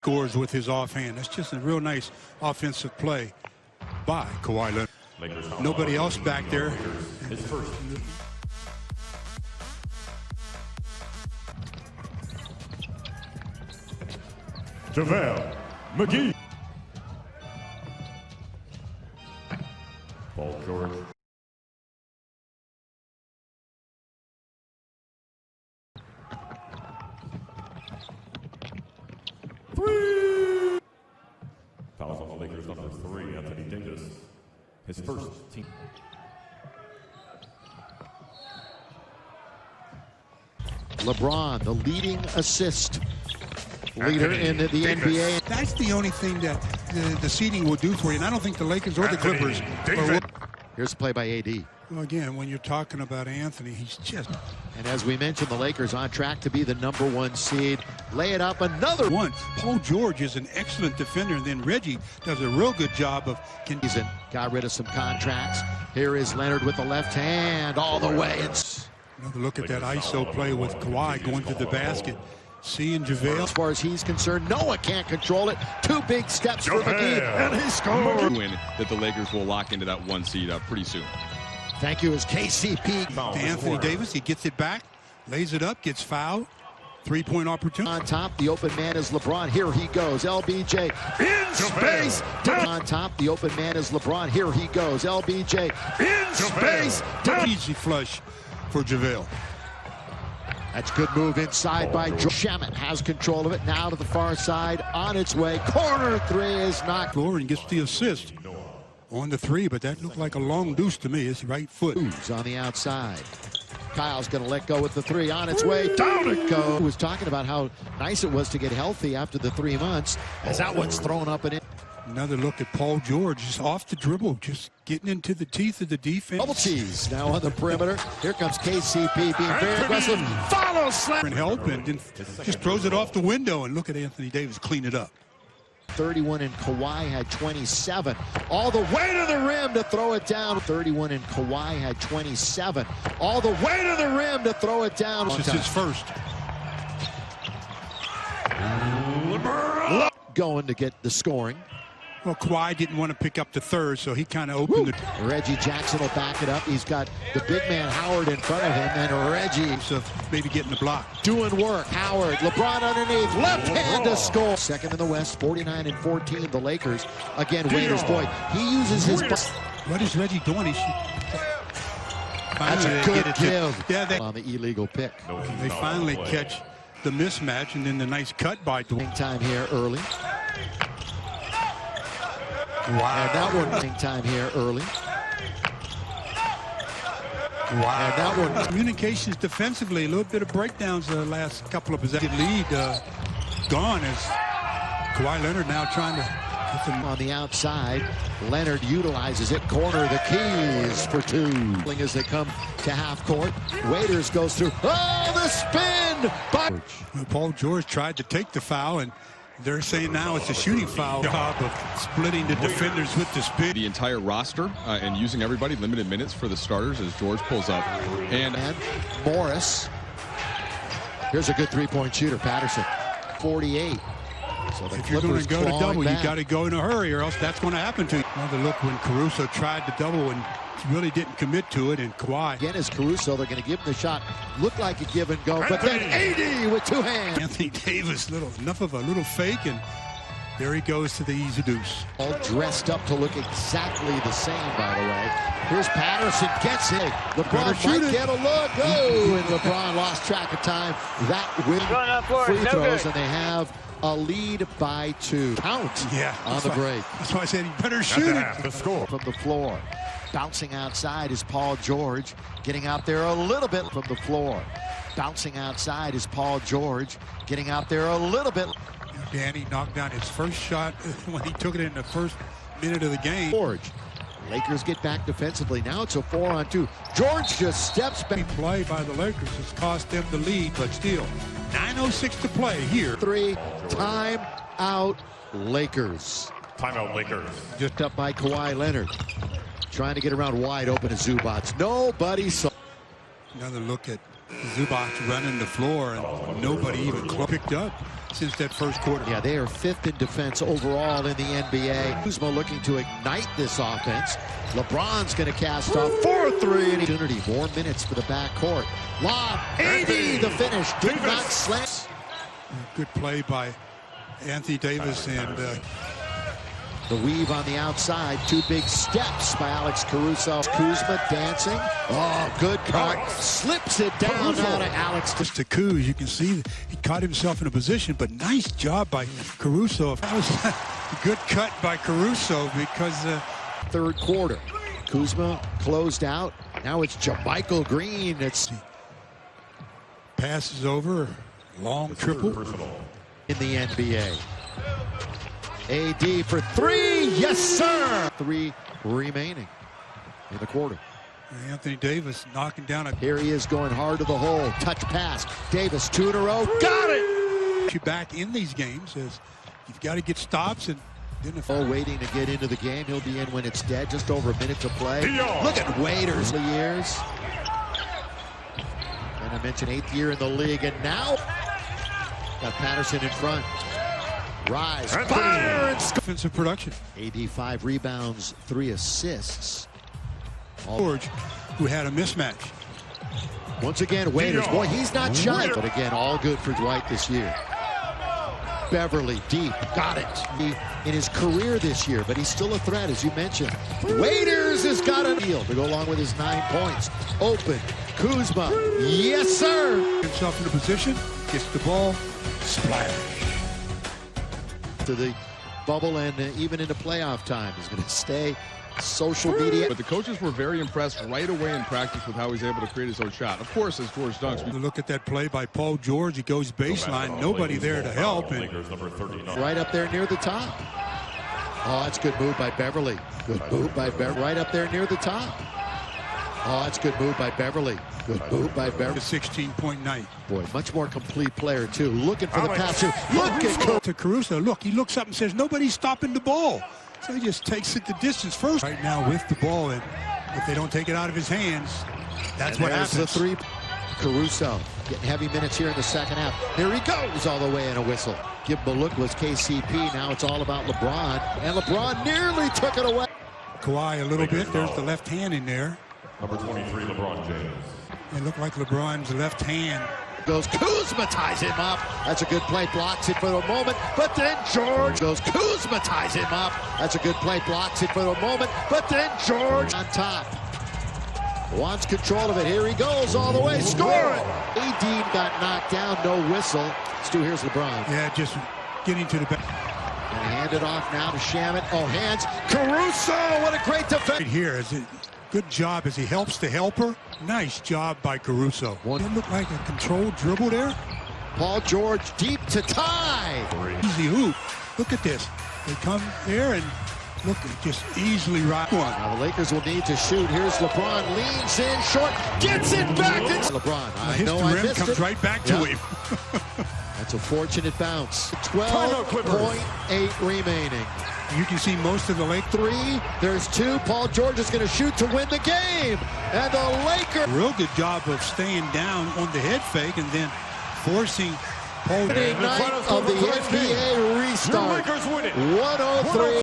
scores with his offhand. That's just a real nice offensive play by Kawhi Leonard. Nobody else back there. His first. JaVale McGee. Paul George. Three. Fouls on the Lakers, number 3, Anthony Davis. His first team. LeBron, the leading assist leader in the NBA. That's the only thing that the seeding will do for you. And I don't think the Lakers or the Clippers. Here's a play by AD. Well, again, when you're talking about Anthony, he's just. And as we mentioned, the Lakers on track to be the #1 seed. Lay it up another one. Paul George is an excellent defender, and then Reggie does a real good job of. Got rid of some contracts. Here is Leonard with the left hand all the way. Another look at that ISO play with Kawhi going to the basket. Seeing JaVale. As far as he's concerned, Noah can't control it. 2 big steps for McGee, and he scored. Win that the Lakers will lock into that 1 seed pretty soon. Thank you, as KCP. To Anthony Davis, he gets it back, lays it up, gets fouled. 3-point opportunity. On top, the open man is LeBron. Here he goes. LBJ in space. On top, the open man is LeBron. Here he goes. LBJ in space. Easy flush for JaVale. That's good move inside by Shamet. Has control of it. Now to the far side. On its way. Corner 3 is knocked. Floor and gets the assist on the 3, but that looked like a long deuce to me. It's right foot. On the outside. Kyle's going to let go with the 3 on its way. Down it goes. He was talking about how nice it was to get healthy after the 3 months. As that one's thrown up and in. Another look at Paul George, just off the dribble, just getting into the teeth of the defense. Double tees now on the perimeter. Here comes KCP being very aggressive. Follow slam. And help, and then just throws it off the window. And look at Anthony Davis clean it up. 31 and Kawhi had 27. All the way to the rim to throw it down. 31 and Kawhi had 27. All the way to the rim to throw it down. This is his first. Going to get the scoring. Well, Kawhi didn't want to pick up the 3rd, so he kind of opened it. Reggie Jackson will back it up. He's got the big man Howard in front of him, and Reggie so maybe getting the block. Doing work. Howard, LeBron underneath, left hand to score. Second in the West, 49 and 14. The Lakers again. Waiters, boy, he uses his. What is Reggie doing? That's a good give. Yeah, on the illegal pick. They finally catch the mismatch, and then the nice cut by Dwayne. Time here early. Wow. And that one time here early. Wow. And that one. Communications defensively, a little bit of breakdowns the last couple of possessions. Lead gone as Kawhi Leonard now trying to get them on the outside. Leonard utilizes it. Corner the keys for 2. As they come to half court. Waiters goes through. Oh, the spin by Paul George tried to take the foul, and they're saying now it's a shooting foul. Job of splitting the defenders with the spin. The entire roster and using everybody, limited minutes for the starters as George pulls up. And Morris. Here's a good 3-point shooter, Patterson. 48. So the if you're going to go to double, back. You got to go in a hurry, or else that's going to happen to you. Another look when Caruso tried to double and really didn't commit to it, and Kawhi. Again is Caruso. They're going to give him the shot. Looked like a give and go, but then AD with 2 hands. Anthony Davis, enough of a little fake, and there he goes to the easy deuce. All dressed up to look exactly the same, by the way. Here's Patterson, gets it. LeBron might get a look. Oh, and LeBron lost track of time. That with free throws, and they have a lead by 2. Count on the break. That's why I said he better shoot it. The score from the floor. Bouncing outside is Paul George. Getting out there a little bit from the floor. Bouncing outside is Paul George. Getting out there a little bit. Danny knocked down his first shot when he took it in the first minute of the game. George. Lakers get back defensively. Now it's a 4-on-2. George just steps back. Play by the Lakers has cost them the lead, but still 9:06 to play here. 3 time out Lakers. Timeout Lakers. Just up by Kawhi Leonard. Trying to get around wide open to Zubats. Nobody saw. Another look at Zubac running the floor, and nobody even picked up since that first quarter. Yeah, they are 5th in defense overall in the NBA. Kuzma looking to ignite this offense. LeBron's going to cast off 4-3. Opportunity, more minutes for the backcourt. Lob, AD, the finish. Did not slam. Good play by Anthony Davis, and the weave on the outside. 2 big steps by Alex Caruso. Kuzma dancing. Oh, good cut. Slips it down now to Alex. To Kuz, you can see he caught himself in a position, but nice job by Caruso. That was a good cut by Caruso because... Third quarter. Kuzma closed out. Now it's JaMychal Green. It's passes over. Long triple. In the NBA. AD for 3. Yes, sir. 3 remaining in the quarter. Anthony Davis knocking down a... Here he is going hard to the hole. Touch pass. Davis, 2 in a row. Got it! You back in these games is you've got to get stops, and then if... waiting to get into the game. He'll be in when it's dead. Just over a minute to play. Look at Waiters. Years. And I mentioned 8th year in the league, and now got Patterson in front. Rise, fire, and offensive production. AD 5 rebounds, 3 assists. George, who had a mismatch. Once again, Waiters. Boy, he's not shy. But again, all good for Dwight this year. Beverly, deep, got it. In his career this year, but he's still a threat, as you mentioned. Waiters has got a deal to go along with his 9 points. Open, Kuzma, yes, sir. Himself in a position, gets the ball, splash. To the bubble and even into playoff time. He's going to stay social media. But the coaches were very impressed right away in practice with how he's able to create his own shot. Of course, as George dunks. Look at that play by Paul George. He goes baseline. Nobody there to help. And right up there near the top. Oh, that's good move by Beverly. Good move by Beverly. Right up there near the top. Oh, that's good move by Beverly. Good move by Beverly. A 16-point night. Boy, much more complete player, too. Looking for the pass. Look at to Caruso. Look, he looks up and says, nobody's stopping the ball. So he just takes it the distance first. Right now with the ball, and if they don't take it out of his hands, that's what happens. The 3. Caruso getting heavy minutes here in the second half. Here he goes all the way in a whistle. Give him a look was KCP. Now it's all about LeBron. And LeBron nearly took it away. Kawhi a little bit. There's the left hand in there. Number 23, LeBron James. It looked like LeBron's left hand. Goes Kuzma, ties him up. That's a good play, blocks it for the moment. But then George goes Kuzma, ties him up. That's a good play, blocks it for the moment. But then George on top. Wants control of it. Here he goes all the way. Score it. AD got knocked down. No whistle. Stu, here's LeBron. Yeah, just getting to the back. And hand it off now to Shamet. Oh, hands. Caruso, what a great defense. Right here is it. Good job as he helps the helper. Nice job by Caruso. It looked like a controlled dribble there. Paul George deep to tie. Easy hoop. Look at this. They come there and look, just easily right one. Now the Lakers will need to shoot. Here's LeBron, leans in short, gets it back. LeBron, I know I missed comes it. right back to him. That's a fortunate bounce. 12.8 remaining. You can see most of the Lakers. 3, there's 2. Paul George is going to shoot to win the game. And the Lakers. Real good job of staying down on the head fake and then forcing Paul. Night of the NBA restart. 103.